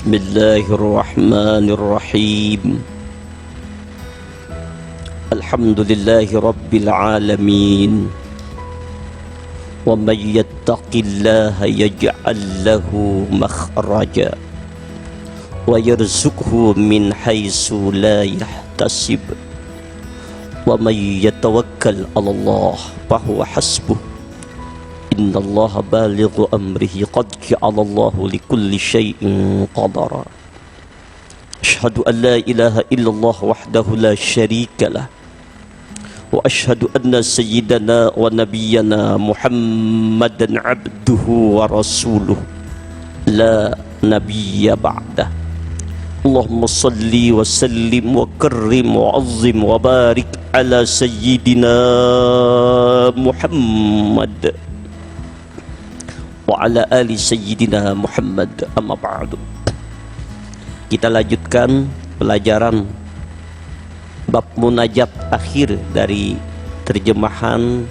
Bismillahirrahmanirrahim. Alhamdulillahi rabbil alamin. Wa man yattaqillaha yaj'al lahu makhraja wa yarzuqhu min haitsu la yahtasib. Wa man yatawakkal 'ala Allah fa huwa hasbuh. Innallaha balighu amrihi qad ja'alallahu likulli syai'in qadara. Asyhadu an la ilaha illallah wahdahu la syarika lah. Wa asyhadu anna sayyidana wa nabiyyana Muhammadan abduhu wa rasuluh la nabiyya ba'dah. Allahumma salli wa sallim wa karrim wa azzim wa barik ala sayyidina Muhammad wa ala ali sayyidina Muhammad, amma ba'du. Kita lanjutkan pelajaran bab munajat akhir dari terjemahan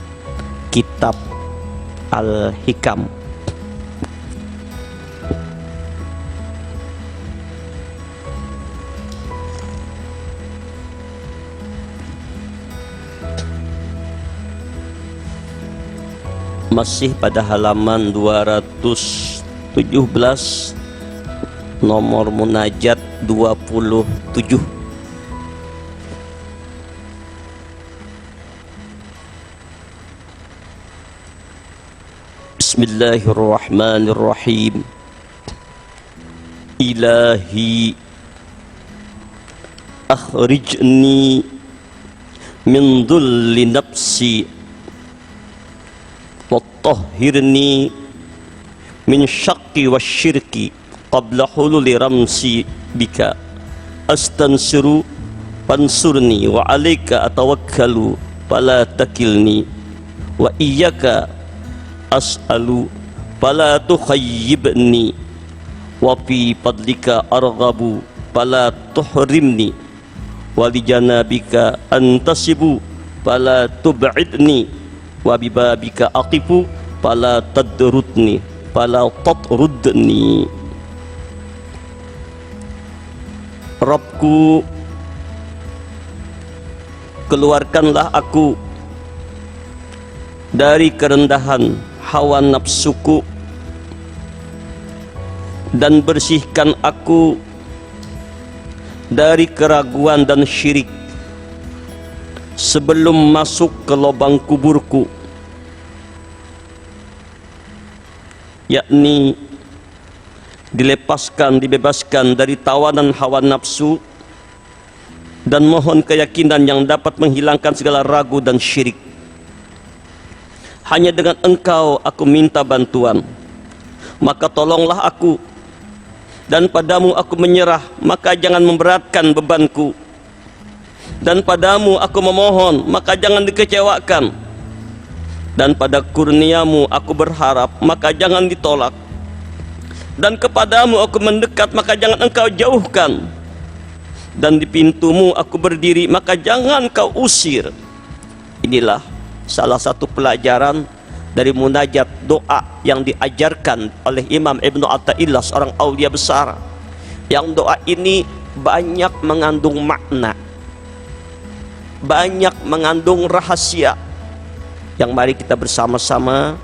kitab Al-Hikam. Masih pada halaman 217, nomor munajat 27. Bismillahirrahmanirrahim. Ilahi akhrijni min dhulli nafsi tahhirni min syaqqi wasyirki qabla hululi ramsi bika astansiru fansurni wa alaika atawakkalu fala takilni wa iyyaka as'alu fala tukhayyibni wa fi fadlika arghabu fala tuhrimni wa li janabika antasibu fala tub'idni wa bibabika aqifu fala tadrudni fala tatrudni. Rabbku, keluarkanlah aku dari kerendahan hawa nafsuku dan bersihkan aku dari keraguan dan syirik sebelum masuk ke lubang kuburku, yakni dibebaskan dari tawanan hawa nafsu, dan mohon keyakinan yang dapat menghilangkan segala ragu dan syirik. Hanya dengan Engkau aku minta bantuan, maka tolonglah aku, dan padamu aku menyerah, maka jangan memberatkan bebanku. Dan padamu aku memohon, maka jangan dikecewakan. Dan pada kurniamu aku berharap, maka jangan ditolak. Dan kepadamu aku mendekat, maka jangan engkau jauhkan. Dan di pintumu aku berdiri, maka jangan kau usir. Inilah salah satu pelajaran dari munajat doa yang diajarkan oleh Imam Ibnu Athaillah, seorang aulia besar. Yang doa ini banyak mengandung makna, banyak mengandung rahasia, yang mari kita bersama-sama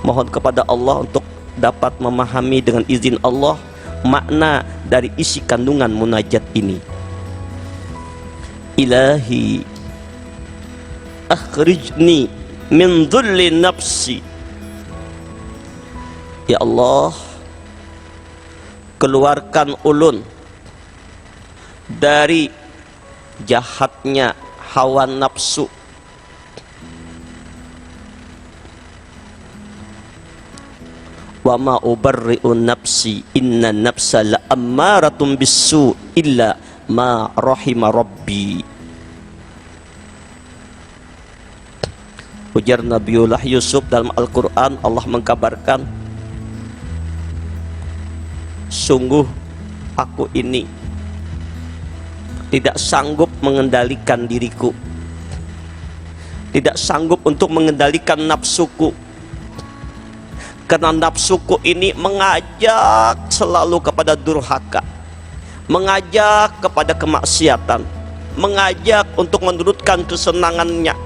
mohon kepada Allah untuk dapat memahami dengan izin Allah makna dari isi kandungan munajat ini. Ilahi akhrijni min dhulli nafsi. Ya Allah, keluarkan ulun dari jahatnya hawa nafsu, wa ma ubarri'u nafsi inna nafsa la ammaratun bisu illa ma rahima rabbi. Ujar Nabiullah Yusuf dalam Al-Quran, Allah mengkabarkan, sungguh aku ini tidak sanggup mengendalikan diriku, tidak sanggup untuk mengendalikan nafsuku, Karena nafsuku ini mengajak selalu kepada durhaka, mengajak kepada kemaksiatan, mengajak untuk menurutkan kesenangannya,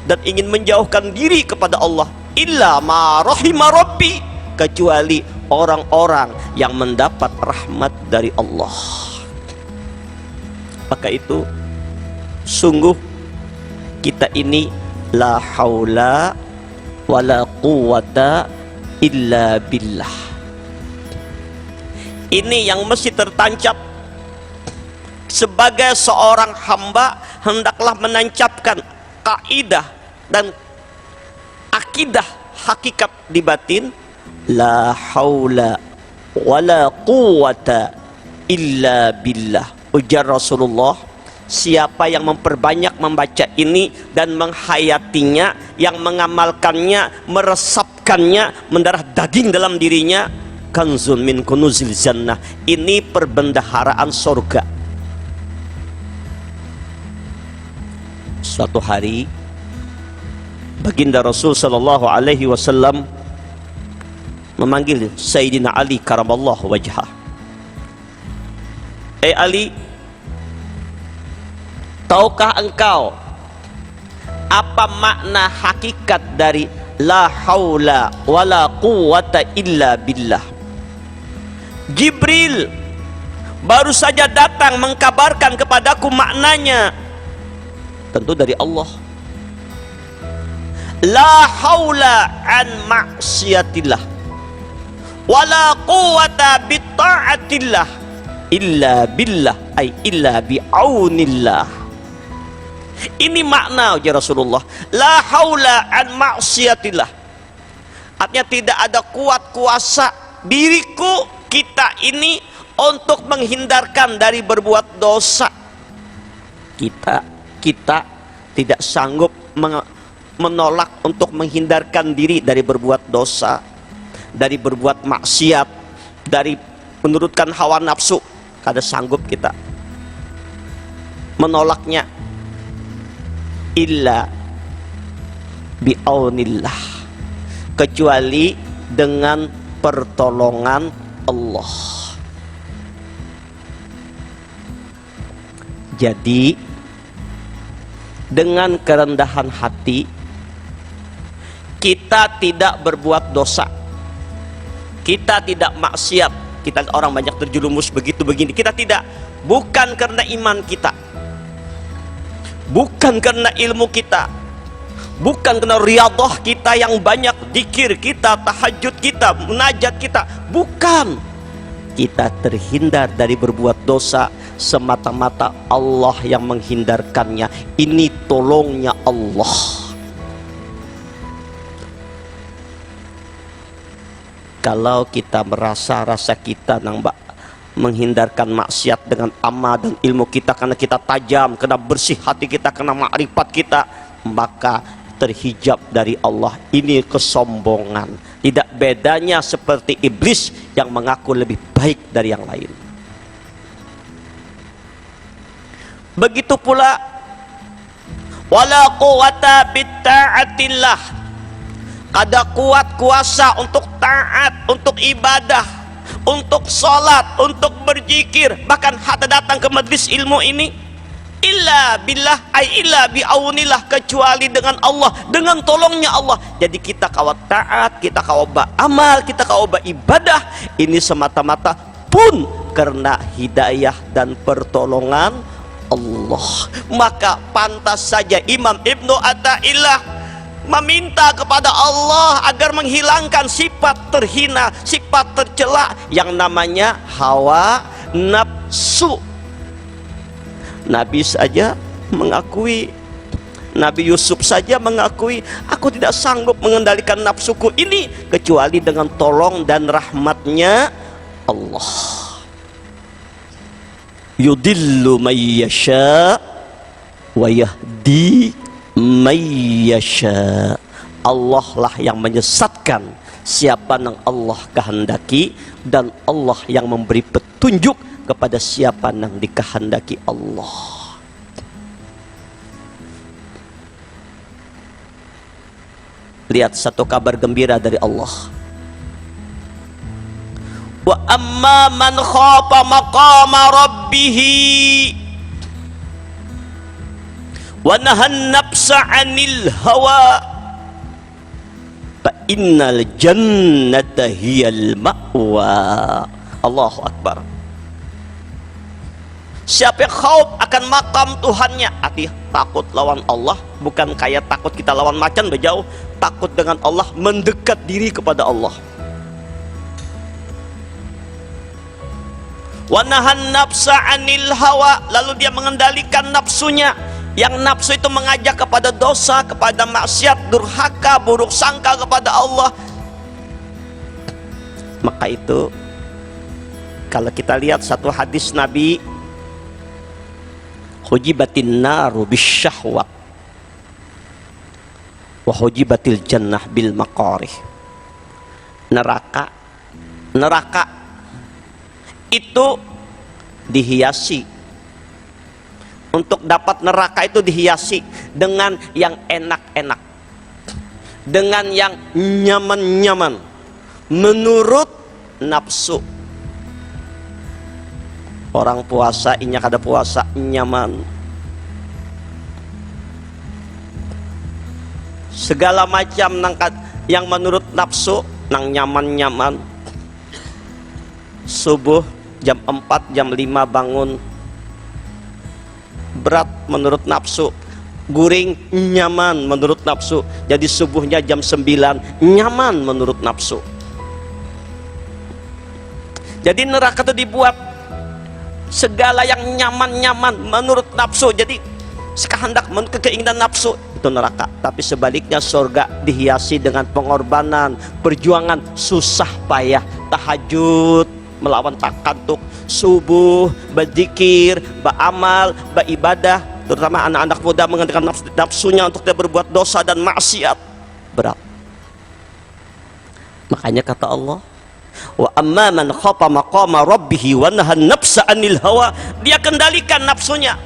dan ingin menjauhkan diri kepada Allah. Illa ma rahima rabbi, kecuali orang-orang yang mendapat rahmat dari Allah. Maka itu sungguh kita ini la haula wala quwata illa billah. Ini yang mesti tertancap. Sebagai seorang hamba hendaklah menancapkan kaidah dan akidah hakikat di batin, la haula wala quwata illa billah. Ujar Rasulullah, siapa yang memperbanyak membaca ini dan menghayatinya, yang mengamalkannya, meresapkannya, mendarah daging dalam dirinya, kanzun min kunuzil jannah, ini perbendaharaan surga. Suatu hari baginda Rasul sallallahu alaihi wasallam memanggil Sayyidina Ali karamallahu wajhah. Ali, tahukah engkau apa makna hakikat dari la haula wala quwata illa billah? Jibril baru saja datang mengkabarkan kepadaku maknanya. Tentu dari Allah. La haula an maksiatillah wala quwata bitta'atillah illa billah, ay illa bi'aunillah. Ini makna ya Rasulullah, la haula an maksiatillah, artinya tidak ada kuat kuasa diriku, kita ini, untuk menghindarkan dari berbuat dosa. Kita tidak sanggup menolak untuk menghindarkan diri dari berbuat dosa, dari berbuat maksiat, dari menurutkan hawa nafsu. Kada sanggup kita menolaknya. Illa bi'aunillah, kecuali dengan pertolongan Allah. Jadi dengan kerendahan hati kita tidak berbuat dosa, kita tidak maksiat. Kita orang banyak terjerumus begitu begini, kita tidak. Bukan karena iman kita, bukan karena ilmu kita, bukan karena riyadhah kita yang banyak, zikir kita, tahajud kita, munajat kita, bukan. Kita terhindar dari berbuat dosa semata-mata Allah yang menghindarkannya. Ini tolongnya Allah. Kalau kita merasa rasa kita menghindarkan maksiat dengan amal dan ilmu kita, karena kita tajam, karena bersih hati kita, karena makrifat kita, maka terhijab dari Allah. Ini kesombongan. Tidak bedanya seperti iblis yang mengaku lebih baik dari yang lain. Begitu pula wala quwata bitta'atillah, ada kuat kuasa untuk taat, untuk ibadah, untuk sholat, untuk berzikir, bahkan hatta datang ke majlis ilmu ini, illa billah, ay illa bi'aunillah, kecuali dengan Allah, dengan tolongnya Allah. Jadi kita kawat taat, kita kawat amal, kita kawat ibadah, ini semata-mata pun karena hidayah dan pertolongan Allah. Maka pantas saja Imam Ibnu Athaillah meminta kepada Allah agar menghilangkan sifat terhina, sifat tercela yang namanya hawa nafsu. Nabi saja mengakui, Nabi Yusuf saja mengakui, aku tidak sanggup mengendalikan nafsuku ini kecuali dengan tolong dan rahmatnya Allah. Yudillu may yasha wa yahdi may yasha. Allah lah yang menyesatkan siapa yang Allah kehendaki, dan Allah yang memberi petunjuk kepada siapa yang dikehendaki Allah. Lihat satu kabar gembira dari Allah. Wa amma man khafa maqama rabbih wa nahan nafsa 'anil hawa fa innal jannata hiyal ma'wa. Allahu akbar. Siapa yang khauf akan makam Tuhannya, arti takut lawan Allah, bukan kayak takut kita lawan macan berjauh, takut dengan Allah, mendekat diri kepada Allah. Wa nahan nafsa 'anil hawa, lalu dia mengendalikan nafsunya. Yang nafsu itu mengajak kepada dosa, kepada maksiat, durhaka, buruk sangka kepada Allah. Maka itu kalau kita lihat satu hadis Nabi, hujibatin naru bisyahwat wa hujibatil jannah bil maqarih. Neraka itu dihiasi. Untuk dapat neraka itu dihiasi dengan yang enak-enak, dengan yang nyaman-nyaman menurut nafsu. Orang puasa inya kada puasa nyaman, segala macam nangkat yang menurut nafsu nang nyaman-nyaman. Subuh jam 4 jam 5 bangun, berat menurut nafsu. Guring nyaman menurut nafsu, jadi subuhnya jam 9 nyaman menurut nafsu. Jadi neraka itu dibuat segala yang nyaman-nyaman menurut nafsu, jadi sekehendak menurut keinginan nafsu, itu neraka. Tapi sebaliknya surga dihiasi dengan pengorbanan, perjuangan, susah payah, tahajud melawan takantuk, subuh berzikir, beramal, beribadah. Terutama anak-anak muda mengendalikan nafsunya untuk tidak berbuat dosa dan maksiat, berat. Makanya kata Allah, wa amma man khafa maqama rabbih wa nahan nafsa 'anil hawa, dia kendalikan nafsunya.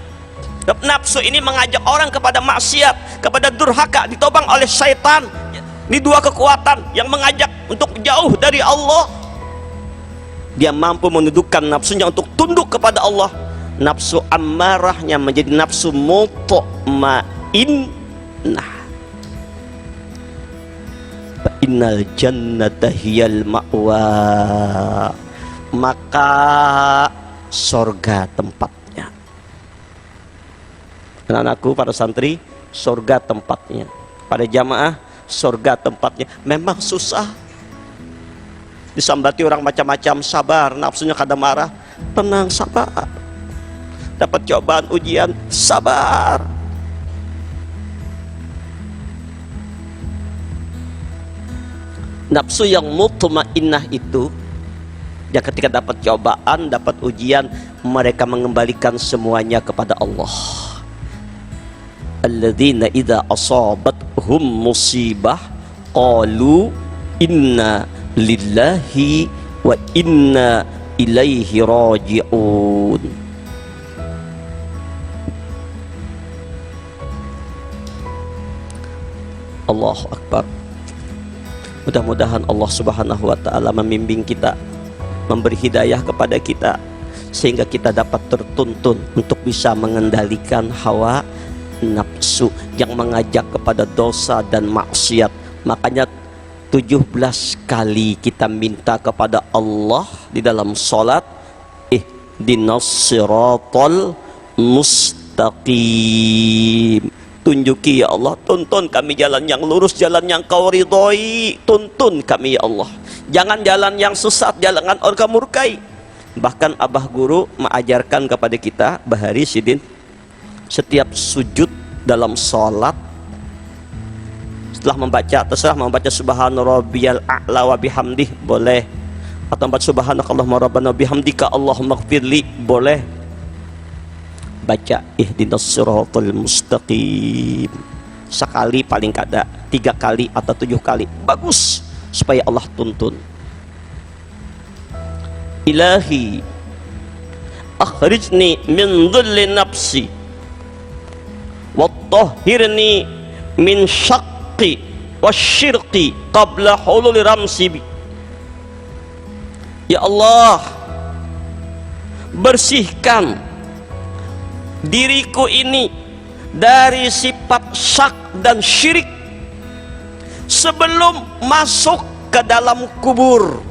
Nafsu ini mengajak orang kepada maksiat, kepada durhaka, ditopang oleh syaitan. Ini dua kekuatan yang mengajak untuk jauh dari Allah. Dia mampu menundukkan nafsunya untuk tunduk kepada Allah. Nafsu ammarahnya menjadi nafsu mutmainnah. Innal jannata hiyal ma'wa, maka sorga tempatnya. Anak-anakku, para santri, sorga tempatnya. Pada jamaah, sorga tempatnya. Memang susah, disambati orang macam-macam, sabar, nafsunya kadang marah, tenang, sabar. Dapat cobaan ujian, sabar. Nafsu yang mutmainnah itu, ya ketika dapat cobaan, dapat ujian, mereka mengembalikan semuanya kepada Allah. Alladzina idza asabathum musibah qalu inna lillahi wa inna ilaihi raji'un. Allahu Akbar. Mudah-mudahan Allah Subhanahu wa ta'ala membimbing kita, memberi hidayah kepada kita, sehingga kita dapat tertuntun untuk bisa mengendalikan hawa nafsu yang mengajak kepada dosa dan maksiat. Makanya 17 kali kita minta kepada Allah di dalam salat, ihdinas siratal mustaqim. Tunjuki ya Allah, tuntun kami jalan yang lurus, jalan yang kau ridhoi. Tuntun kami ya Allah, jangan jalan yang sesat, jalan orang kamu murkai. Bahkan abah guru mengajarkan kepada kita, Bahari Sidin, setiap sujud dalam salat, setelah membaca, terserah membaca subhana rabbiyal a'la wa bihamdih, boleh, atau membaca subhanakallahumma rabbana bihamdika allahumma ighfirli, boleh. Baca ihdinas siratal mustaqim sekali, paling kada 3 kali atau 7 kali, bagus, supaya Allah tuntun. Ilahi akhrijni min dhulli nafsi wattahhirni min syaqqi wasyirqi qabla hululi ramsi. Ya Allah, bersihkan diriku ini dari sifat syak dan syirik sebelum masuk ke dalam kubur.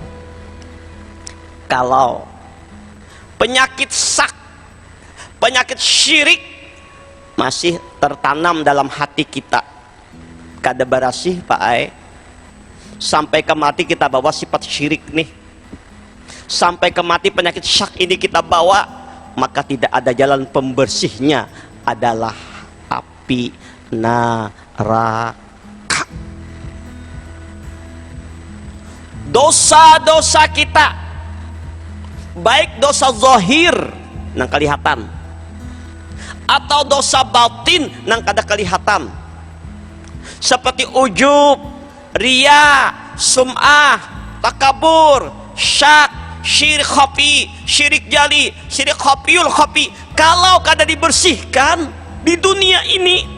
Kalau penyakit syak, penyakit syirik masih tertanam dalam hati kita, kada barasih Pak Ai, sampai ke mati kita bawa sifat syirik nih, sampai ke mati penyakit syak ini kita bawa, maka tidak ada jalan pembersihnya adalah api neraka. Dosa-dosa kita, baik dosa zahir nang kelihatan atau dosa batin nang kada kelihatan, seperti ujub, riya, sum'ah, takabur, syak, syirik khafi, syirik jali, syirik khafiyul khafi, kalau kada dibersihkan di dunia ini,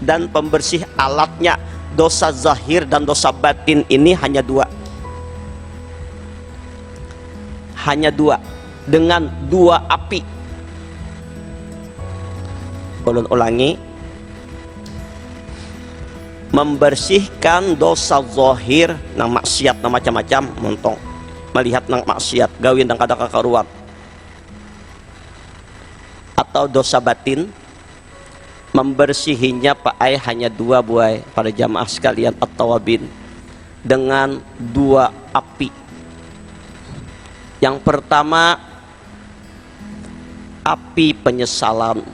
dan pembersih alatnya dosa zahir dan dosa batin ini hanya dua, dengan dua api. Ulun ulangi, membersihkan dosa zahir nang maksiat nang macam-macam, montong melihat nang maksiat gawin nang kada kakaruan, atau dosa batin, membersihinya Pak Ai hanya dua buai pada jamaah sekalian at-tawabin, dengan dua api. Yang pertama, api penyesalan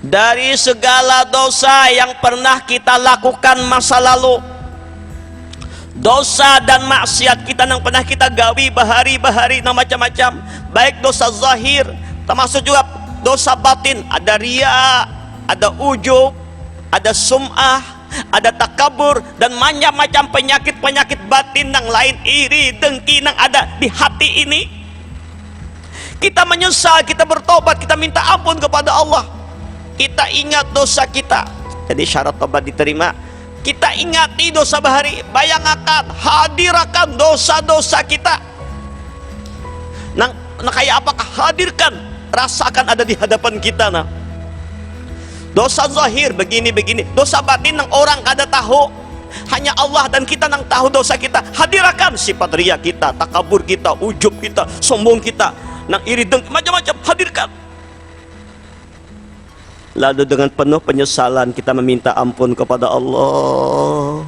dari segala dosa yang pernah kita lakukan masa lalu, dosa dan maksiat kita yang pernah kita gawi bahari-bahari nang macam-macam, baik dosa zahir termasuk juga dosa batin, ada riya, ada ujub, ada sum'ah, ada takabur, dan macam-macam penyakit-penyakit batin yang lain, iri, dengki yang ada di hati ini. Kita menyesal, kita bertobat, kita minta ampun kepada Allah, kita ingat dosa kita. Jadi syarat tobat diterima, kita ingati dosa bahari, bayangkan, hadirakan dosa-dosa kita. Nah kayak apakah hadirkan, rasakan ada di hadapan kita. Nah, dosa zahir begini-begini, dosa batin yang orang kada tahu, hanya Allah dan kita yang tahu dosa kita. Hadirkan sifat riya kita, takabur kita, ujub kita, sombong kita, nang iri dengki, macam-macam, hadirkan. Lalu dengan penuh penyesalan kita meminta ampun kepada Allah.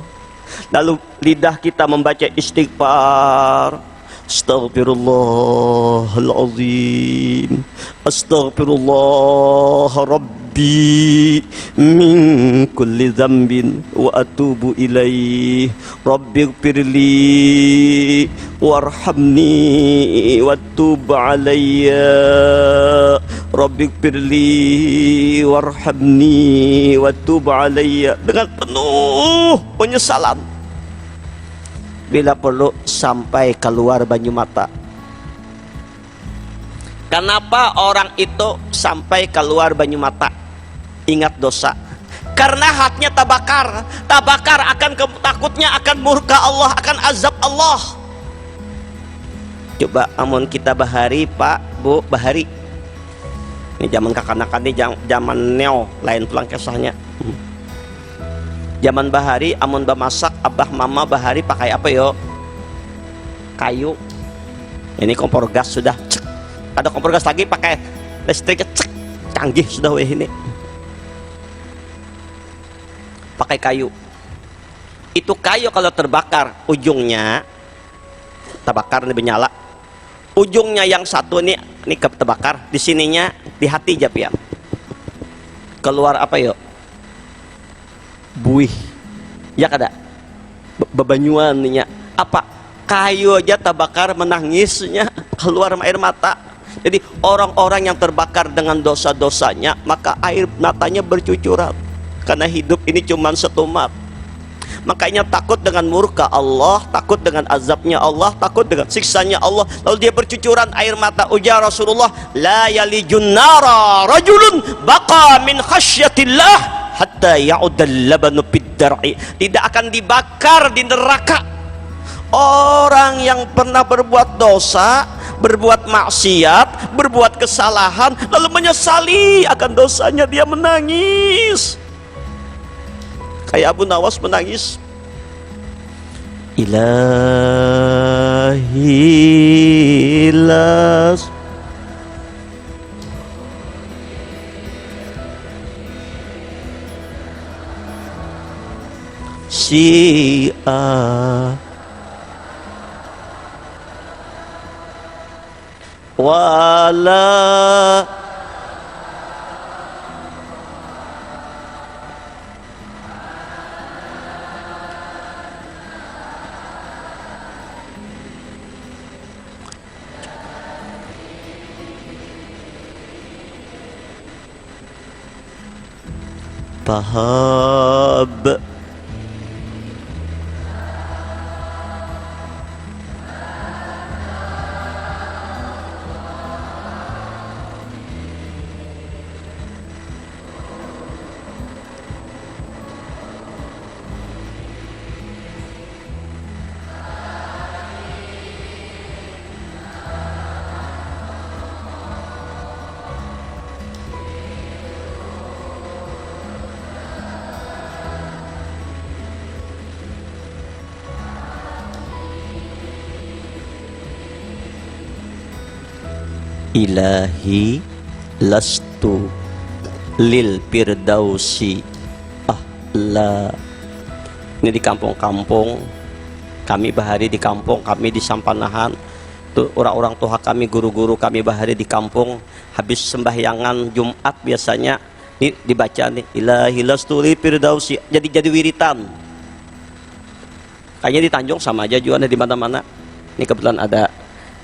Lalu lidah kita membaca istighfar, Astaghfirullahaladzim, Astaghfirullah Rabbi min kulli dzambin wa atubu ilaih, Rabbighfirli warhamni wattub alayya, Rabbighfirli warhamni wattub alayya, dengan penuh penyesalan. Bila perlu sampai keluar banyu mata. Kenapa orang itu sampai keluar banyu mata? Ingat dosa. Karena hatinya tabakar akan takutnya akan murka Allah, akan azab Allah. Coba amun kita bahari Pak Bu bahari, ini zaman kakanakan, ini zaman neo lain pulang kisahnya. Zaman bahari amun bamasak abah mama bahari pakai apa yo? Kayu. Ini kompor gas sudah cek. Ada kompor gas lagi pakai listrik cek. Canggih sudah weh ini. Pakai kayu. Itu kayu kalau terbakar ujungnya terbakar ini menyala. Ujungnya yang satu ini terbakar, di sininya di hati japian. Keluar apa yo? Buih, ya kada bebanyuan nya apa kayu aja terbakar menangisnya, keluar air mata. Jadi orang-orang yang terbakar dengan dosa-dosanya, maka air matanya bercucuran, karena hidup ini cuma setumat. Makanya takut dengan murka Allah, takut dengan azabnya Allah, takut dengan siksanya Allah, lalu dia bercucuran air mata. Ujar Rasulullah, la yalijun nara rajulun baqa min khasyatillah hatta ya'udal labanu bid-dar'i, tidak akan dibakar di neraka orang yang pernah berbuat dosa, berbuat maksiat, berbuat kesalahan, lalu menyesali akan dosanya, dia menangis kayak Abu Nawas menangis, ilahi las syi'a wala tahab. Ilahi lastu lil firdausi ahla. Ini di kampung-kampung kami bahari, di kampung kami di Sampanahan tuh, orang-orang tua kami, guru-guru kami bahari di kampung, habis sembahyangan Jumat biasanya ini dibaca nih, ilahi lastu lil firdausi, jadi wiritan. Kayaknya di Tanjung sama aja juga, di mana-mana. Ini kebetulan ada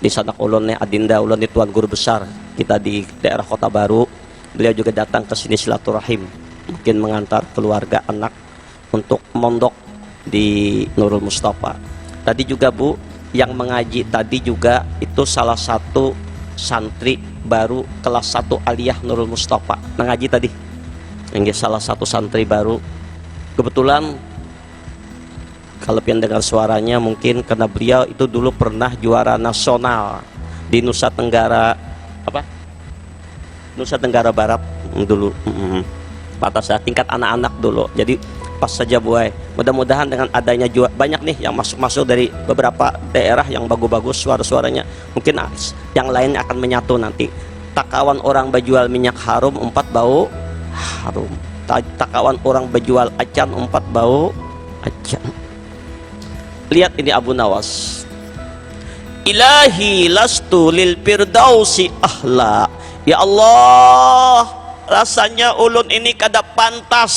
di sanak ulun nih, Adinda ulun nih, tuan guru besar kita di daerah Kota Baru. Beliau juga datang ke sini silaturahim, mungkin mengantar keluarga anak untuk mondok di Nurul Mustafa. Tadi juga Bu, yang mengaji tadi juga itu salah satu santri baru kelas 1 aliyah Nurul Mustafa mengaji tadi. Ini salah satu santri baru. Kebetulan kalau pian dengar suaranya mungkin karena beliau itu dulu pernah juara nasional di Nusa Tenggara Nusa Tenggara Barat dulu, pada saat tingkat anak-anak dulu. Jadi pas saja buai, mudah-mudahan dengan adanya banyak nih yang masuk dari beberapa daerah yang bagus-bagus suara-suaranya, mungkin yang lain akan menyatu nanti. Takawan orang berjual minyak harum 4 bau harum, takawan orang berjual acan 4 bau acan. Lihat ini Abu Nawas, ilahi lastu lil firdausi ahla. Ya Allah, rasanya ulun ini kada pantas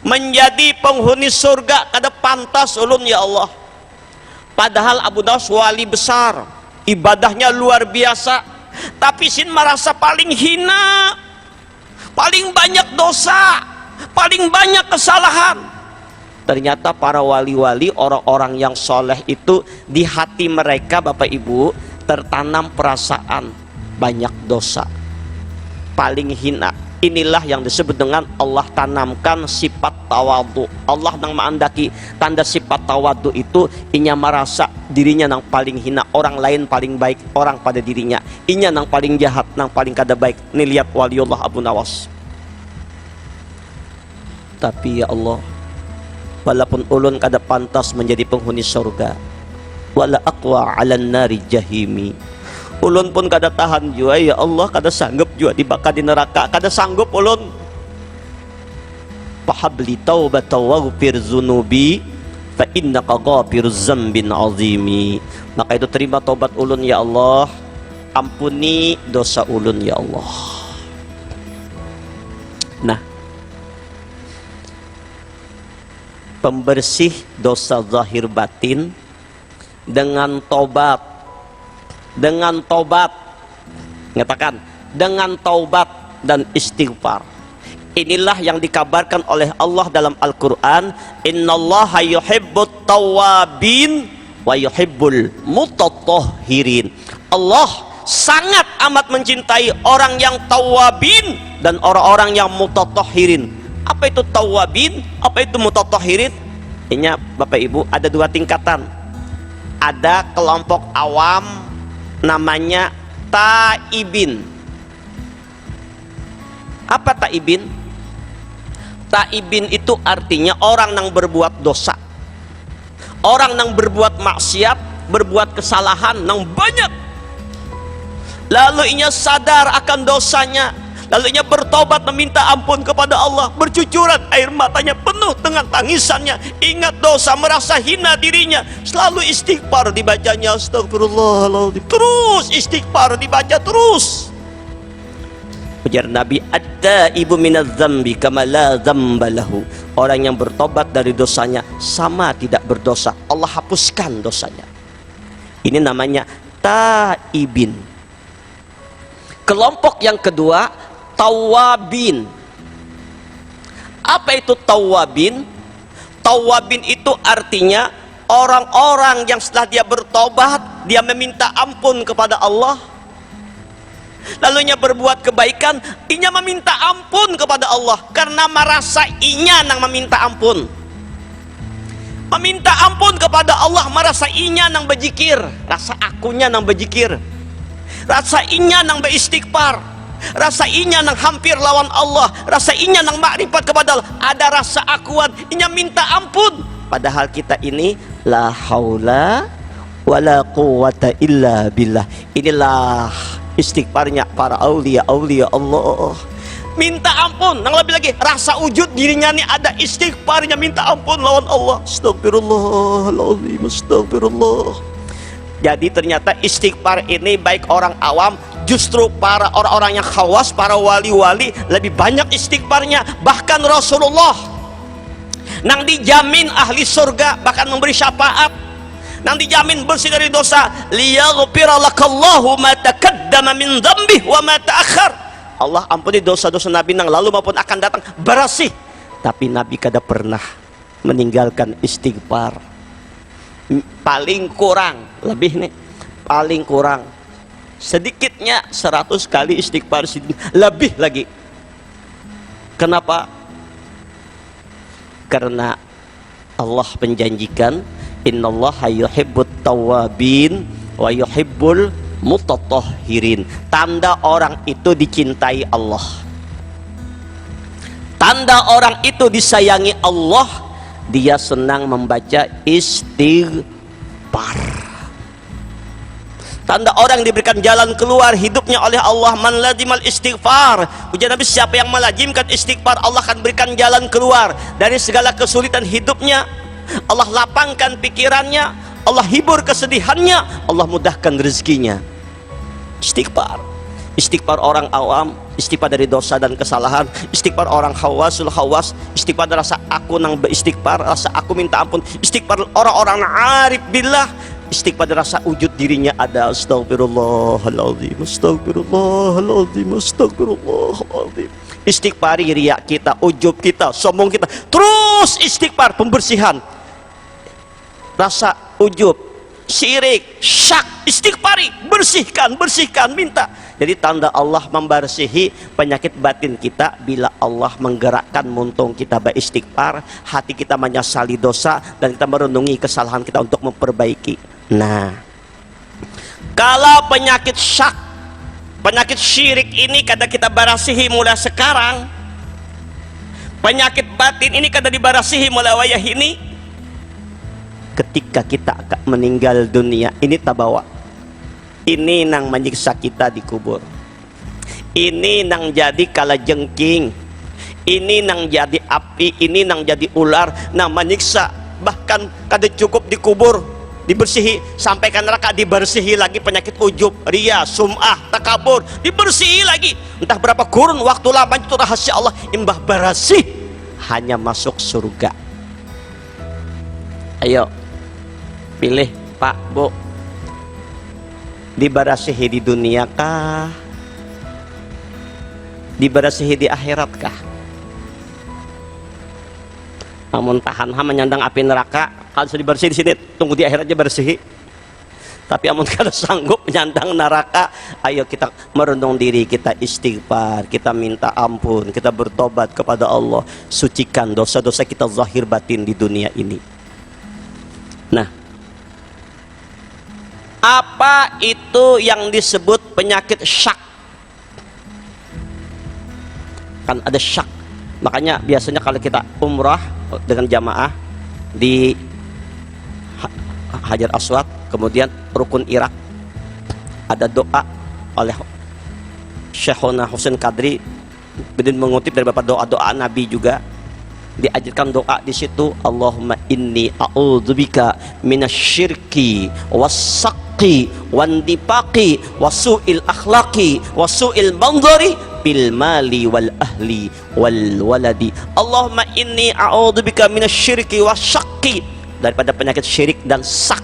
menjadi penghuni surga, kada pantas ulun ya Allah. Padahal Abu Nawas wali besar, ibadahnya luar biasa, tapi sin merasa paling hina, paling banyak dosa, paling banyak kesalahan. Ternyata para wali-wali, orang-orang yang soleh itu di hati mereka Bapak Ibu tertanam perasaan banyak dosa, paling hina. Inilah yang disebut dengan Allah tanamkan sifat tawadu. Allah nang maandaki tanda sifat tawadu itu, inya merasa dirinya nang paling hina, orang lain paling baik, orang pada dirinya inya nang paling jahat, nang paling kada baik. Ini lihat waliullah Abu Nawas. Tapi ya Allah, walaupun ulun kada pantas menjadi penghuni surga, wala aqwa 'alan nari jahimi, ulun pun kada tahan jua ya Allah, kada sanggup jua dibakar di neraka, kada sanggup ulun. Fahabli taubatan waghfir dzunubi fa innaka ghafiruz dzambin azimi. Maka itu terima taubat ulun ya Allah, ampuni dosa ulun ya Allah. Nah, pembersih dosa zahir batin dengan tobat, mengatakan dengan taubat dan istighfar. Inilah yang dikabarkan oleh Allah dalam Al-Quran, innallaha yuhibbut tawabin wa yuhibbul mutatahhirin. Allah sangat amat mencintai orang yang tawabin dan orang-orang yang mutatahhirin. Apa itu tawabin? Apa itu mutatahhirin? Ini Bapak Ibu ada dua tingkatan. Ada kelompok awam namanya taibin. Apa taibin? Taibin itu artinya orang yang berbuat dosa, orang yang berbuat maksiat, berbuat kesalahan yang banyak, lalu ia sadar akan dosanya, lalu ia bertobat meminta ampun kepada Allah, bercucuran air matanya penuh dengan tangisannya, ingat dosa, merasa hina dirinya, selalu istighfar dibacanya, astagfirullahaladzim, terus istighfar dibaca terus. Ujar Nabi, at-taibu minadz-dzambi kama la dzamba lahu. Orang yang bertobat dari dosanya sama tidak berdosa, Allah hapuskan dosanya. Ini namanya taibin. Kelompok yang kedua, tawabin. Apa itu tawabin? Tawabin itu artinya orang-orang yang setelah dia bertobat, dia meminta ampun kepada Allah, lalunya berbuat kebaikan, inya meminta ampun kepada Allah karena merasa inya nang meminta ampun. Meminta ampun kepada Allah, merasa inya nang berzikir, rasa akunya nang berzikir, rasa inya nang beristighfar, rasa inya nang hampir lawan Allah, rasa inya nang makrifat kepada Allah, ada rasa akuan, inya minta ampun. Padahal kita ini la haula wala quwata illa billah. Inilah istighfarnya para aulia Allah, minta ampun. Yang lebih lagi rasa wujud dirinya nih ada istighfarnya, minta ampun lawan Allah, astagfirullahaladzim, astagfirullah. Jadi ternyata istighfar ini baik orang awam, justru para orang-orang yang khawas, para wali-wali lebih banyak istighfarnya. Bahkan Rasulullah nang dijamin ahli surga, bahkan memberi syafaat, nang dijamin bersih dari dosa, liyaghfira lakallahu ma taqaddama min dzambih wa ma ta'akhkhar. Allah ampuni dosa-dosa Nabi nang lalu maupun akan datang, bersih. Tapi Nabi kada pernah meninggalkan istighfar. Paling kurang, lebih nih, paling kurang sedikitnya 100 kali istighfar, lebih lagi. Kenapa? Karena Allah menjanjikan, innallaha yuhibbut tawwabin wa yuhibbul mutatahhirin. Tanda orang itu dicintai Allah, tanda orang itu disayangi Allah, dia senang membaca istighfar. Tanda orang diberikan jalan keluar hidupnya oleh Allah, man lazimal istighfar. Ujar Nabi, siapa yang melazimkan istighfar, Allah akan berikan jalan keluar dari segala kesulitan hidupnya. Allah lapangkan pikirannya, Allah hibur kesedihannya, Allah mudahkan rezekinya. Istighfar. Istighfar orang awam, istighfar dari dosa dan kesalahan. Istighfar orang khawasul khawas, istighfar rasa aku nang beristighfar, rasa aku minta ampun. Istighfar orang-orang arif billah, istighfar rasa wujud dirinya ada, astagfirullahaladzim, astagfirullahaladzim, astagfirullahaladzim. Istighfari riya kita, ujub kita, sombong kita, terus istighfar, pembersihan rasa ujub, syirik, syak, istighfari, bersihkan, bersihkan, minta. Jadi tanda Allah membersihi penyakit batin kita bila Allah menggerakkan muntung kita beristighfar, hati kita menyesali dosa dan kita merenungi kesalahan kita untuk memperbaiki. Nah, kalau penyakit syak, penyakit syirik ini kada kita barasihi mulai sekarang, penyakit batin ini kada dibarasihi mulai wayah ini, ketika kita akan meninggal dunia ini tabawa, ini nang menyiksa kita di kubur, ini nang jadi kalajengking, ini nang jadi api, ini nang jadi ular, nang menyiksa. Bahkan kada cukup di kubur dibersihi, sampai ke neraka dibersihi lagi penyakit ujub, ria, sum'ah, takabur, dibersihi lagi. Entah berapa kurun waktu lama, itu rahasia Allah, imbah bersih hanya masuk surga. Ayo pilih Pak, Bu, dibersihi di dunia kah, dibersihi di akhirat kah? Namun tahan menyandang api neraka, kalau sudah dibersihi di sini, tunggu di akhirat aja bersihi. Tapi amun kada sanggup nyandang neraka, ayo kita merenung diri, kita istighfar, kita minta ampun, kita bertobat kepada Allah, sucikan dosa-dosa kita zahir batin di dunia ini. Nah, apa itu yang disebut penyakit syak? Kan ada syak. Makanya biasanya kalau kita umrah dengan jamaah di Hajar Aswad, kemudian rukun Irak, ada doa oleh Syekhona Husain Kadri, bidin mengutip dari beberapa doa-doa Nabi juga diajarkan doa di situ. Allahumma inni a'udzubika minasyirki wasaqqi wandipaqi wasu'il akhlaqi wasu'il manzari bil mali wal ahli wal waladi. Allahumma inni a'udzubika minasyirki wasaqqi, daripada penyakit syirik dan sak.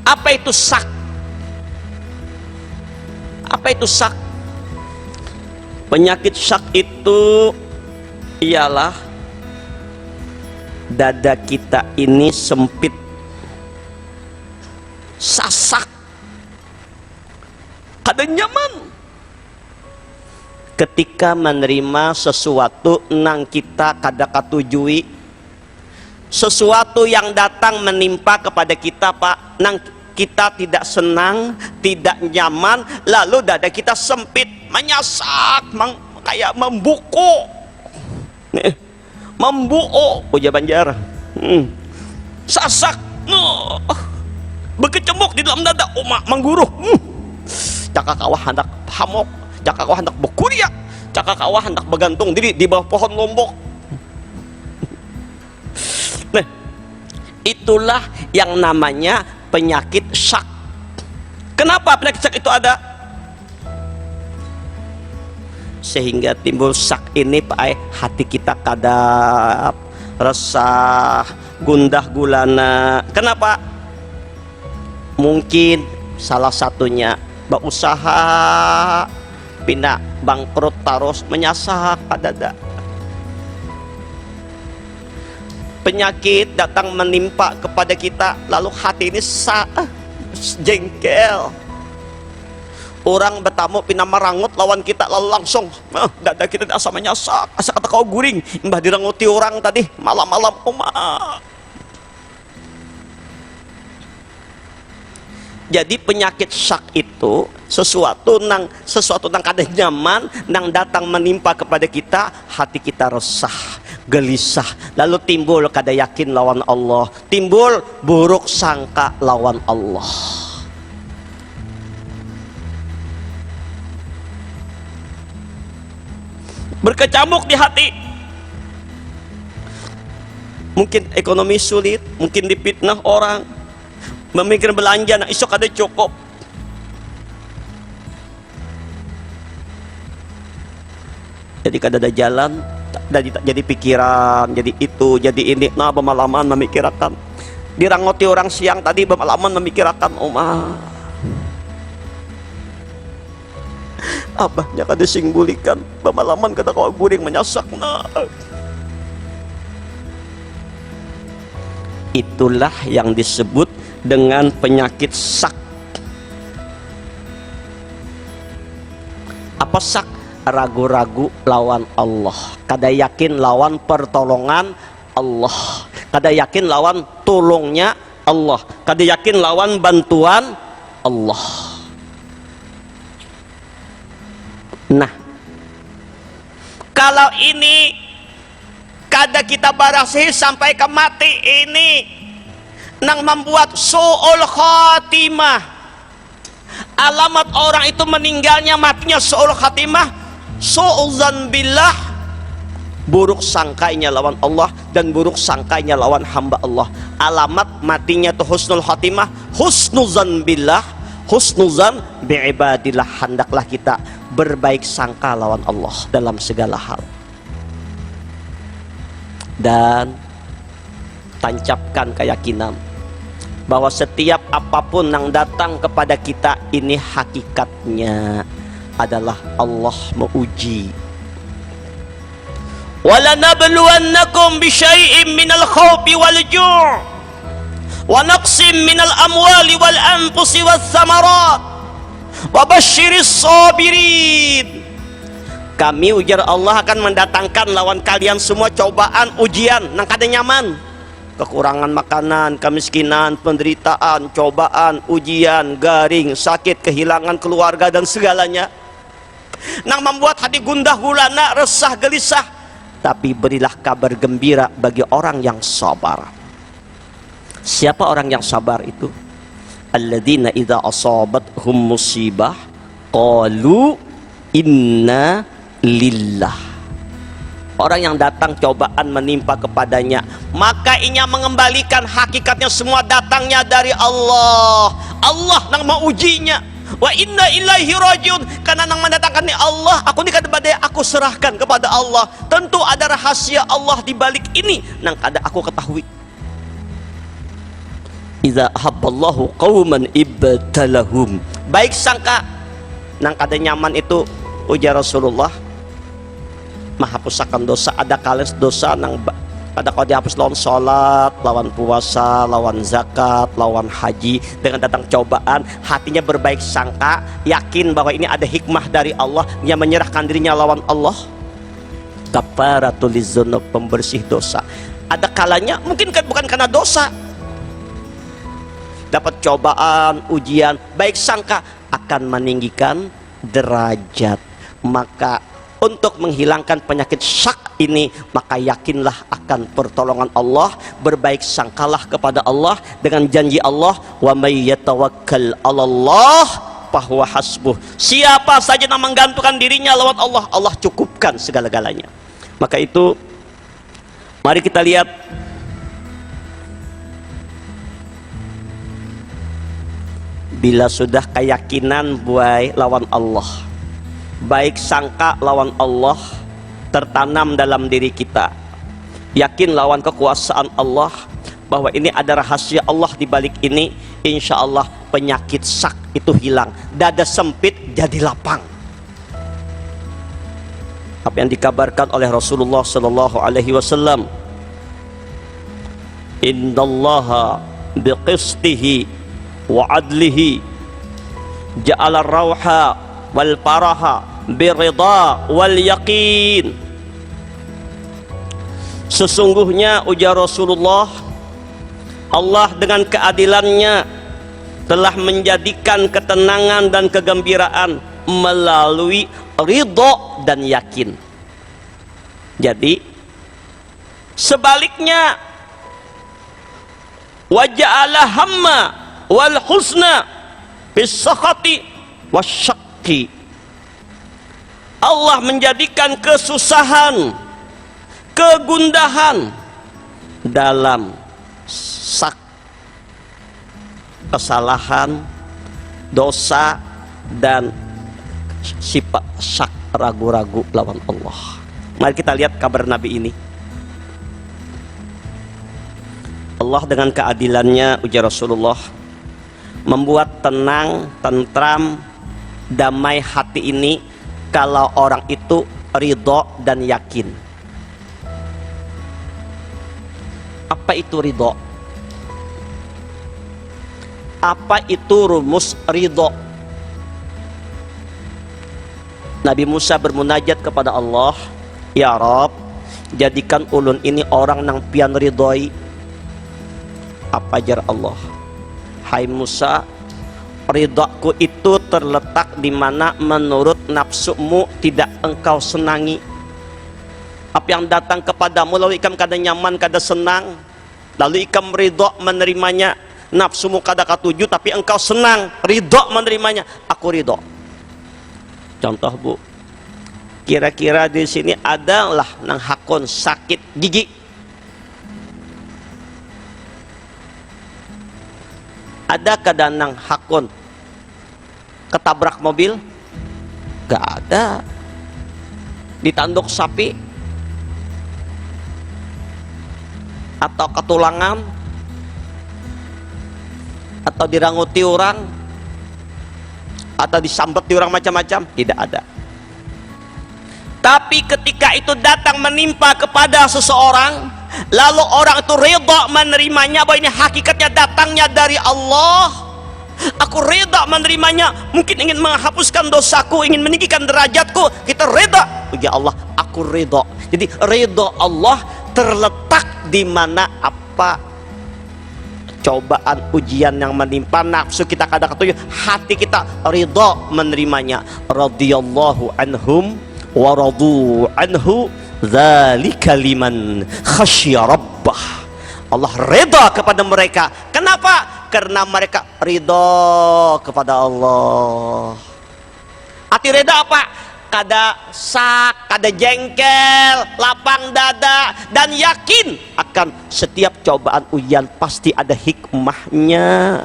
Apa itu sak? Apa itu sak? Penyakit sak itu ialah dada kita ini sempit, sasak, kada nyaman ketika menerima sesuatu nang kita kada katujui, sesuatu yang datang menimpa kepada kita Pak, nang kita tidak senang, tidak nyaman, lalu dada kita sempit, menyasak, kayak membuku, membuo, puja Banjar, sasak, berkecamuk di dalam dada, mengguruh, cakak kawah hendak hamok, cakak kawah hendak berkuria, cakak kawah hendak bergantung diri di bawah pohon lombok. Nah, itulah yang namanya penyakit syak. Kenapa penyakit syak itu ada? Sehingga timbul syak ini Pak, hati kita kadap, resah, gundah gulana. Kenapa? Mungkin salah satunya berusaha pindah bangkrut terus menyasak pada dada. Penyakit datang menimpa kepada kita, lalu hati ini jengkel. Orang bertamu pina merangut lawan kita, lalu langsung dada kita asa menyasak, asa kata kau guring, mbah diranguti orang tadi malam-malam Jadi penyakit syak itu sesuatu nang kada nyaman, nang datang menimpa kepada kita, hati kita resah, gelisah, lalu timbul kada yakin lawan Allah, timbul buruk sangka lawan Allah. Berkecamuk di hati. Mungkin ekonomi sulit, mungkin dipitnah orang, memikir belanja nak isok ada cukup. Jadi kada ada jalan, jadi pikiran, jadi itu, jadi ini. Nah, bermalaman memikirkan. Dirangoti orang siang tadi, bermalaman memikirkan abahnya kada singbulikan, bermalaman kada kau guring menyasak. Nah, itulah yang disebut dengan penyakit syak. Apa syak? Ragu-ragu lawan Allah, kada yakin lawan pertolongan Allah, kada yakin lawan tolongnya Allah, kada yakin lawan bantuan Allah. Nah, kalau ini kada kita barasi sampai ke mati ini, nang membuat su'ul khatimah. Alamat orang itu meninggalnya, matinya su'ul khatimah, su'uzan billah, buruk sangkainya lawan Allah dan buruk sangkainya lawan hamba Allah. Alamat matinya itu husnul khatimah, husnuzan billah, husnuzan bi'ibadillah. Hendaklah kita berbaik sangka lawan Allah dalam segala hal, dan tancapkan keyakinan bahwa setiap apapun yang datang kepada kita ini hakikatnya adalah Allah menguji. Walanabluwannakum bisyai'im minal khawfi wal ju', wa naqsim minal amwali wal anfusi was samarat wa basyiris sabirin. Kami ujar Allah akan mendatangkan lawan kalian semua cobaan, ujian nang kada nyaman, kekurangan makanan, kemiskinan, penderitaan, cobaan, ujian, garing, sakit, kehilangan keluarga dan segalanya nang membuat hati gundah gulana, resah, gelisah. Tapi berilah kabar gembira bagi orang yang sabar. Siapa orang yang sabar itu? Alladzina idza asabathum musibah qalu inna lillah. Orang yang datang cobaan menimpa kepadanya, maka inya mengembalikan hakikatnya semua datangnya dari Allah. Allah nang mengujinya. Wa inna ilaihi rajiun, karena nang mendatangkan ni Allah, aku ni kada badai aku serahkan kepada Allah. Tentu ada rahasia Allah di balik ini nang kada aku ketahui. Idza habballahu qauman ibtalahum. Baik sangka nang kada nyaman itu, ujar Rasulullah, menghapusakan dosa. Ada kales dosa nang kada kau dihapus lawan sholat, lawan puasa, lawan zakat, lawan haji. Dengan datang cobaan, hatinya berbaik sangka, yakin bahwa ini ada hikmah dari Allah, dia menyerahkan dirinya lawan Allah. Kafaratul lidzunub, pembersih dosa. Ada kalanya mungkin bukan karena dosa, dapat cobaan, ujian, baik sangka akan meninggikan derajat. Maka untuk menghilangkan penyakit syak ini, maka yakinlah akan pertolongan Allah, berbaik sangkalah kepada Allah dengan janji Allah, wa may yatawakkal 'alallah fahuwa hasbuh. Siapa saja yang menggantungkan dirinya lawan Allah, Allah cukupkan segala-galanya. Maka itu mari kita lihat bila sudah keyakinan buai lawan Allah, baik sangka lawan Allah tertanam dalam diri kita, yakin lawan kekuasaan Allah, bahwa ini ada rahasia Allah di balik ini, insya Allah penyakit sak itu hilang, dada sempit jadi lapang. Apa yang dikabarkan oleh Rasulullah sallallahu alaihi wasallam, innallaha biqistihi wa adlihi ja'ala rauha wal paraha birida wal yaqin. Sesungguhnya ujar Rasulullah, Allah dengan keadilannya telah menjadikan ketenangan dan kegembiraan melalui ridho dan yakin. Jadi sebaliknya, wa ja'ala hamma wal husna bis sakhati wasyaqi. Allah menjadikan kesusahan, kegundahan dalam sak, kesalahan, dosa, dan sifat syak, ragu-ragu lawan Allah. Mari kita lihat kabar Nabi ini. Allah dengan keadilannya, ujar Rasulullah, membuat tenang, tentram, damai hati ini kalau orang itu ridho dan yakin. Apa itu ridho? Apa itu rumus ridho? Nabi Musa bermunajat kepada Allah, ya Rabb, jadikan ulun ini orang nang pian ridhoi. Apa jar Allah? Hai Musa, ridhaku itu terletak di mana menurut nafsumu tidak engkau senangi. Apa yang datang kepadamu lalu ikam kada nyaman, kada senang, lalu ikam ridho menerimanya. Nafsumu kada katuju tapi engkau senang, ridho menerimanya. Aku ridho. Contoh Bu, kira-kira di sini adalah nang hakon sakit gigi. Ada kada nang hakon ketabrak mobil? Gak ada. Ditanduk sapi atau ketulangan atau diranguti orang atau disambet di orang macam-macam? Tidak ada. Tapi ketika itu datang menimpa kepada seseorang, lalu orang itu ridha menerimanya bahwa ini hakikatnya datangnya dari Allah, aku ridha menerimanya, mungkin ingin menghapuskan dosaku, ingin meninggikan derajatku, kita ridha, ya Allah aku ridha. Jadi ridha Allah terletak di mana apa cobaan ujian yang menimpa nafsu kita kadang ketujuh, hati kita ridha menerimanya. Radhiyallahu anhum wa radu anhu dzalika liman khasyya rabbah. Allah ridha kepada mereka. Kenapa? Karena mereka ridha kepada Allah. Arti ridha apa? Kada sak, kada jengkel, lapang dada, dan yakin akan setiap cobaan ujian pasti ada hikmahnya.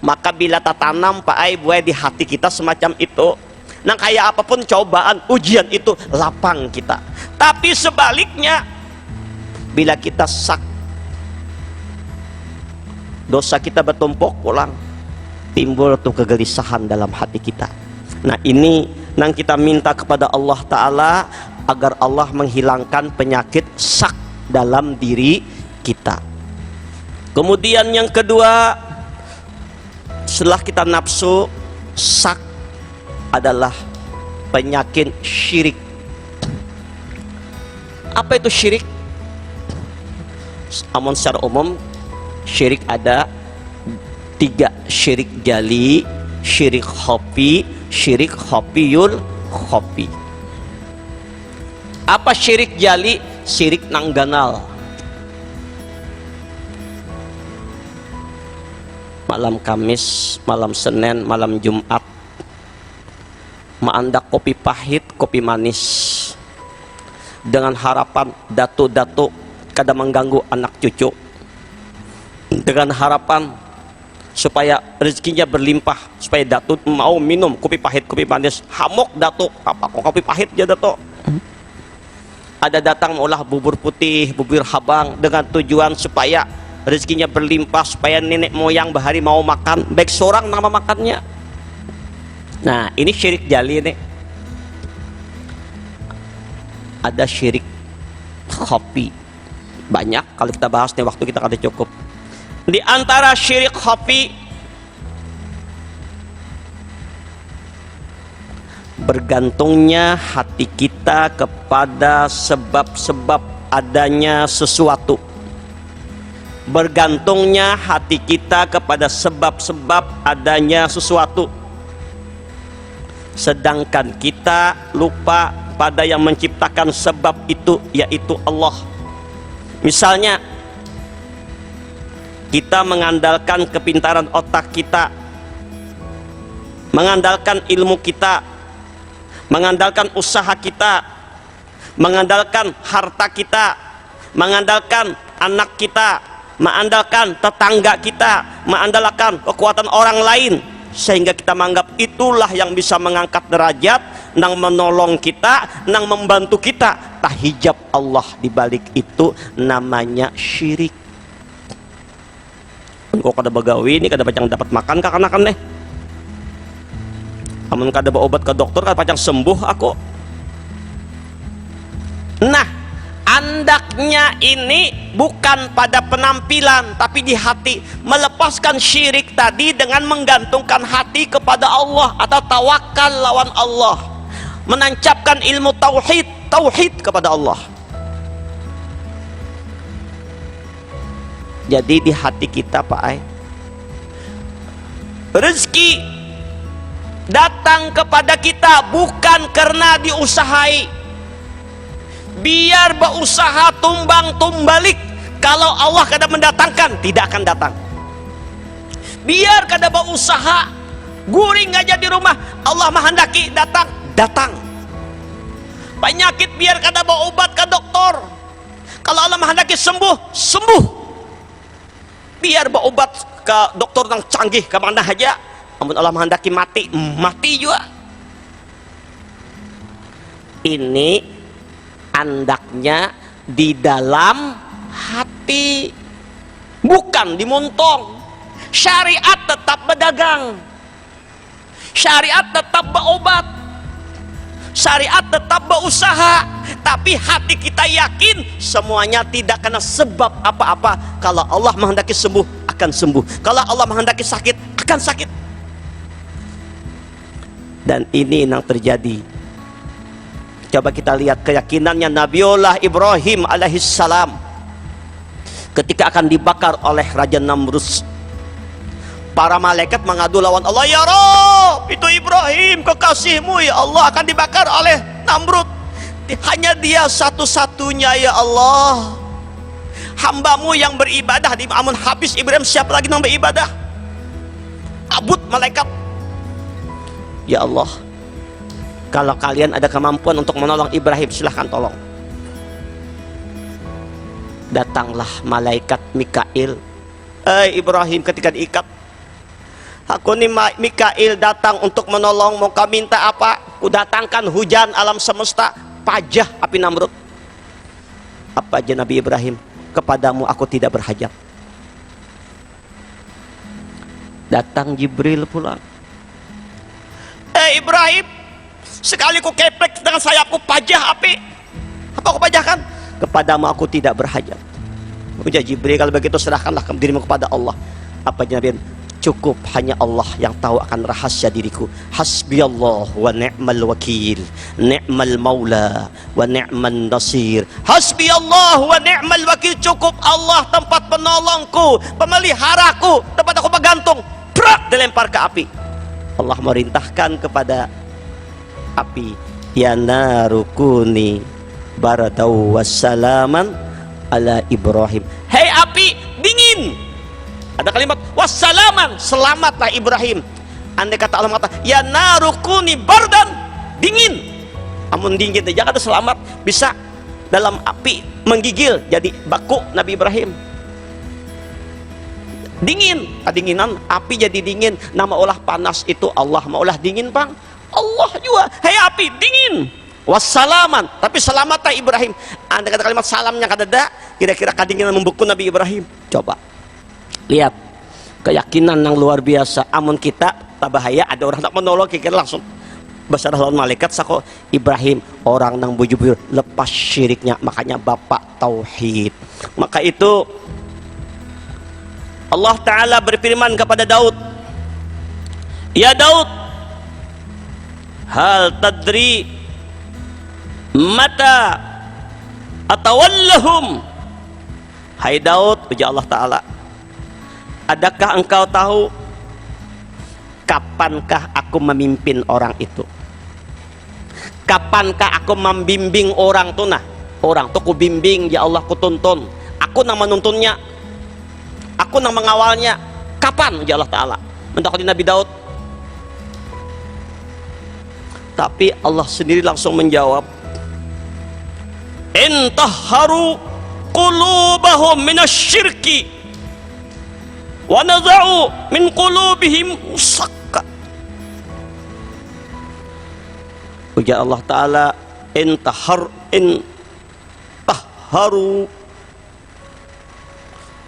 Maka bila tertanam Pak Ai buai di hati kita semacam itu, nah kayak apapun cobaan ujian itu lapang kita. Tapi sebaliknya, bila kita sak, dosa kita bertumpuk pulang, timbul tuh kegelisahan dalam hati kita. Nah ini yang kita minta kepada Allah Ta'ala agar Allah menghilangkan penyakit sak dalam diri kita. Kemudian yang kedua, setelah kita nafsu, sak adalah penyakit syirik. Apa itu syirik? Amun secara umum syirik ada tiga: syirik jali, syirik khafi, syirik khafiyul khafi. Apa syirik jali? Syirik nang ganal. Malam Kamis, malam Senin, malam Jumat, maandak kopi pahit, kopi manis, dengan harapan datu-datu kada mengganggu anak cucu, dengan harapan supaya rezekinya berlimpah, supaya Datuk mau minum kopi pahit, kopi manis. Hamok Datuk, apa kok kopi pahit ya Datuk? Ada datang mengolah bubur putih, bubur habang dengan tujuan supaya rezekinya berlimpah, supaya nenek moyang bahari mau makan, baik seorang nama makannya. Nah ini syirik jali nih. Ada syirik khafi, banyak kalau kita bahas nih, waktu kita kada cukup. Di antara syirik khafi, bergantungnya hati kita kepada sebab-sebab adanya sesuatu. Bergantungnya hati kita kepada sebab-sebab adanya sesuatu, sedangkan kita lupa pada yang menciptakan sebab itu, yaitu Allah. Misalnya kita mengandalkan kepintaran otak kita, mengandalkan ilmu kita, mengandalkan usaha kita, mengandalkan harta kita, mengandalkan anak kita, mengandalkan tetangga kita, mengandalkan kekuatan orang lain, sehingga kita menganggap itulah yang bisa mengangkat derajat, nang menolong kita, nang membantu kita. Tahijab Allah dibalik itu namanya syirik. Kok kada begawi ini kada pacang dapat makan kakak-anak deh. Amun kada bawa obat ke dokter kada pacang sembuh aku. Nah, andaknya ini bukan pada penampilan tapi di hati. Melepaskan syirik tadi dengan menggantungkan hati kepada Allah atau tawakal lawan Allah. Menancapkan ilmu tauhid kepada Allah. Jadi di hati kita Pak Ai, rezeki datang kepada kita bukan karena diusahai. Biar berusaha tumbang tumbalik, kalau Allah kada mendatangkan tidak akan datang. Biar kada berusaha guring aja di rumah, Allah menghendaki datang. Penyakit biar kada bawa obat ke dokter, kalau Allah menghendaki sembuh. Biar berobat ke dokter yang canggih ke mana aja, namun Allah menghendaki mati juga. Ini andaknya di dalam hati, bukan di muntong. Syariat tetap berdagang, syariat tetap berobat, Syariat tetap berusaha, tapi hati kita yakin semuanya tidak kena sebab apa-apa. Kalau Allah menghendaki sembuh, akan sembuh. Kalau Allah menghendaki sakit, akan sakit. Dan ini yang terjadi. Coba kita lihat keyakinannya Nabiullah Ibrahim alaihissalam ketika akan dibakar oleh Raja Namrud. Para malaikat mengadu lawan Allah, ya Rabb, itu Ibrahim kekasihmu ya Allah akan dibakar oleh Namrud. Hanya dia satu-satunya ya Allah, hambamu yang beribadah. Di amun habis Ibrahim, siapa lagi yang beribadah? Abud malaikat. Ya Allah, kalau kalian ada kemampuan untuk menolong Ibrahim, silahkan tolong. Datanglah malaikat Mikail. Ibrahim ketika diikat, aku nih Mikail datang untuk menolong. Mau kau minta apa? Ku datangkan hujan alam semesta, pajah api Namrud. Apa aja Nabi Ibrahim? Kepadamu aku tidak berhajat. Datang Jibril pula. Ibrahim, sekali ku keplek dengan sayapku pajah api. Apa aku pajahkan? Kepadamu aku tidak berhajat. Ujar Jibril, kalau begitu serahkanlah dirimu kepada Allah. Apa aja Nabi? Cukup hanya Allah yang tahu akan rahasia diriku. Hasbiyallah wa ni'mal wakil, ni'mal maula wa ni'man nasir. Hasbiyallah wa ni'mal wakil, cukup Allah tempat penolongku, pemeliharaku, tempat aku bergantung. Prak, dilempar ke api. Allah merintahkan kepada api, ya narukuni baradau wassalaman ala Ibrahim. Hei api, dingin. Ada kalimat wassalaman, selamatlah Ibrahim. Andai kata Allah mengatakan ya narukuni bardan, dingin. Amun dingin jangan ada selamat, bisa dalam api menggigil jadi baku Nabi Ibrahim. Dingin, kedinginan api jadi dingin. Nama ulah panas itu Allah, mau ulah dingin bang Allah juga. Hei api, dingin. Wassalaman, tapi selamatlah Ibrahim. Andai kata kalimat salamnya kadada, kira-kira kedinginan membeku Nabi Ibrahim. Coba lihat keyakinan yang luar biasa. Amun kita tak bahaya, ada orang tak menolong, kira langsung besar lawan malaikat. Sako Ibrahim orang nang bujur-bujur lepas syiriknya, makanya bapak tauhid. Maka itu Allah Ta'ala berfirman kepada Daud, ya Daud, hal tadri mata atawallahum. Hai Daud, ujar Allah Ta'ala, adakah engkau tahu kapankah aku memimpin orang itu? Kapankah aku membimbing orang tuh? Nah, orang tuh ku bimbing ya Allah, ku tuntun. Aku nang menuntunnya, aku nang mengawalnya. Kapan ya Allah Ta'ala mentakut Nabi Daud? Tapi Allah sendiri langsung menjawab, intahharu qulubahum minasyirki wa naza'u min qulubihim sakka. Ujar Allah Ta'ala, intahharu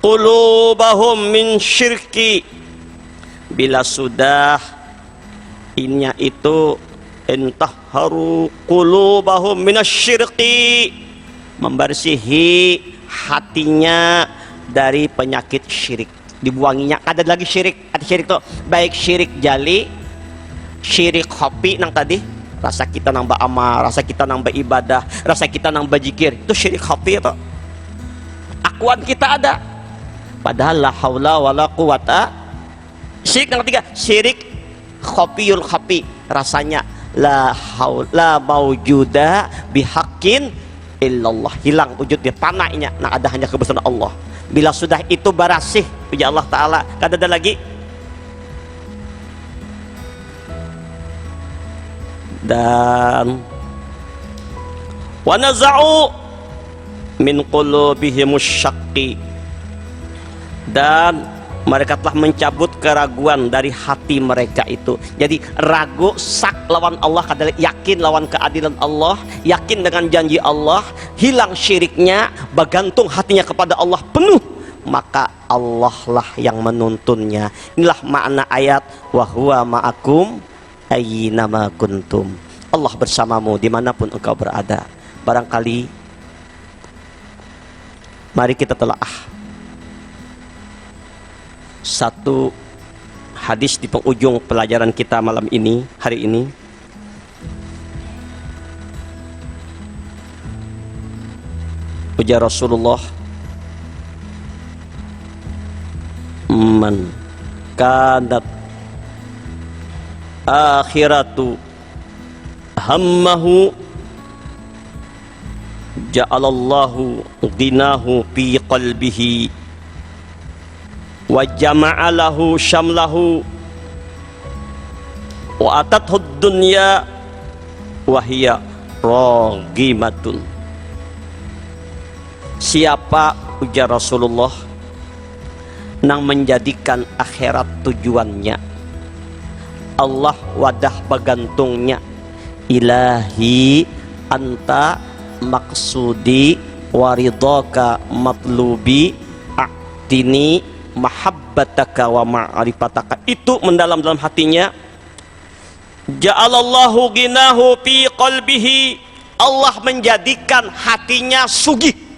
qulubahum min syirki. Bila sudah innya itu intahharu qulubahum minasyirki, membersihi hatinya dari penyakit syirik, dibuanginya. Ada lagi syirik, ada syirik tuh, baik syirik jali, syirik hopi nang tadi, rasa kita nang beramal, rasa kita nang beribadah, rasa kita nang berzikir, itu syirik hopi itu. Akuan kita ada, padahal la haula wala quwata. Syirik yang ketiga, syirik khofiyul khafi, rasanya la haula maujuda bihaqqin illallah, hilang wujudnya, panainya, nah ada hanya kebesaran Allah. Bila sudah itu barasih, puja Allah Ta'ala, kada ada lagi. Dan wa naza'u min qulubihimus syaqi, dan mereka telah mencabut keraguan dari hati mereka itu. Jadi ragu, sak lawan Allah, kadang yakin lawan keadilan Allah, yakin dengan janji Allah, hilang syiriknya, bergantung hatinya kepada Allah penuh, maka Allah lah yang menuntunnya. Inilah makna ayat wa huwa ma'akum ayyinama kuntum. Allah bersamamu dimanapun engkau berada. Barangkali mari kita telaah satu hadis di penghujung pelajaran kita malam ini, hari ini. Ujar Rasulullah, man kanat akhiratu hammahu ja'alallahu ghinahu fi qalbihi wa jama'alahu syamlahu wa atathu dunya wa hiya raghimatun. Siapa, ujar Rasulullah, nang menjadikan akhirat tujuannya, Allah wadah bagantungnya, ilahi anta maksudi waridaka matlubi a'tini mahabbataka wa ma'rifataka, itu mendalam dalam hatinya, ja'alallahu ghinahu fi qalbihi, Allah menjadikan hatinya sugih.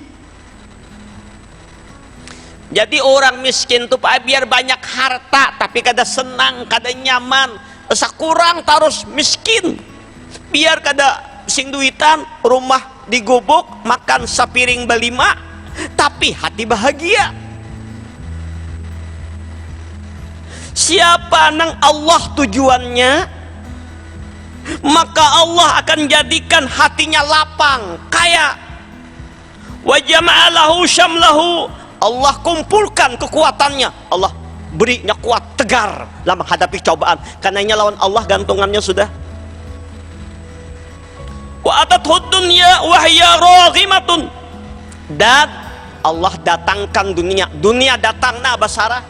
Jadi orang miskin tuh Pak, biar banyak harta tapi kada senang, kada nyaman, sakurang terus miskin. Biar kada sing duitan, rumah digubuk, makan sapiring balima, tapi hati bahagia. Siapa nang Allah tujuannya, maka Allah akan jadikan hatinya lapang, kaya. Wa jama'alahu syamlahu, Allah kumpulkan kekuatannya, Allah berinya kuat, tegar dalam menghadapi cobaan, karena lawan Allah gantungannya sudah. Wa atathu dunya wa hiya raghimatun, dan Allah datangkan dunia, dunia datang nah basarah,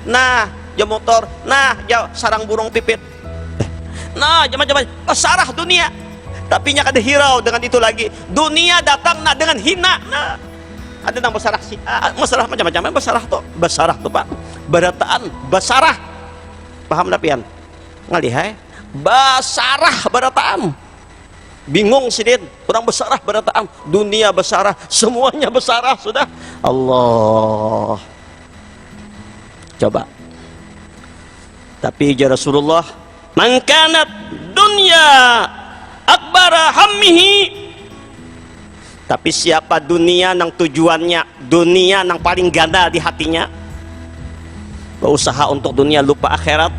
nah ya motor, nah ya sarang burung pipit, nah macam-macam basarah dunia, tapi nya kada hirau dengan itu lagi. Dunia datang nah dengan hina, nah ada nang basarah sih, masalah macam-macam basarah tuh Pak, barataan basarah, paham lapian ngalihai basarah barataan, bingung sidin orang basarah barataan, dunia basarah, semuanya basarah sudah. Allah, coba. Tapi ya Rasulullah, man kanat dunya akbara hammihi, tapi siapa dunia nang tujuannya, dunia nang paling ganda di hatinya, berusaha untuk dunia lupa akhirat,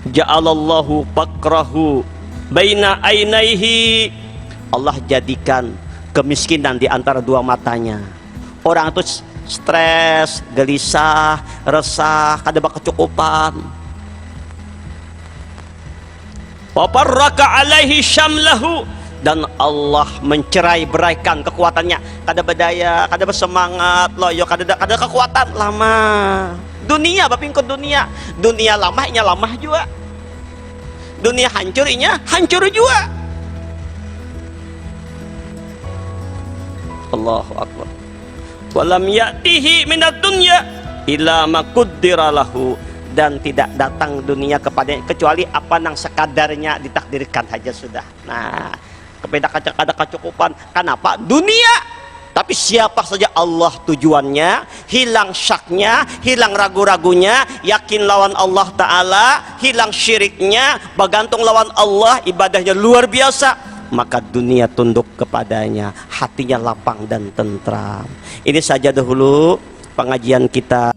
ja'alallahu faqrahu baina ainaihi, Allah jadikan kemiskinan di antara dua matanya. Orang itu stres, gelisah, resah, kada kecukupan. Wa farraka alaihi syamlahu, dan Allah mencerai beraikan kekuatannya, kada berdaya, kada bersemangat, loyo, kada kekuatan lama. Dunia bapingkot dunia lamahnya lamah juga, dunia hancurnya hancur juga. Allahu akbar. Walam ya'tihi minad dunya illa ma qaddara lahu, dan tidak datang dunia kepadanya kecuali apa nang sekadarnya ditakdirkan saja sudah. Nah, kepada ada kecukupan, kenapa? Dunia. Tapi siapa saja Allah tujuannya, hilang syaknya, hilang ragu-ragunya, yakin lawan Allah Ta'ala, hilang syiriknya, bergantung lawan Allah, ibadahnya luar biasa, maka dunia tunduk kepadanya, hatinya lapang dan tentram. Ini saja dahulu pengajian kita.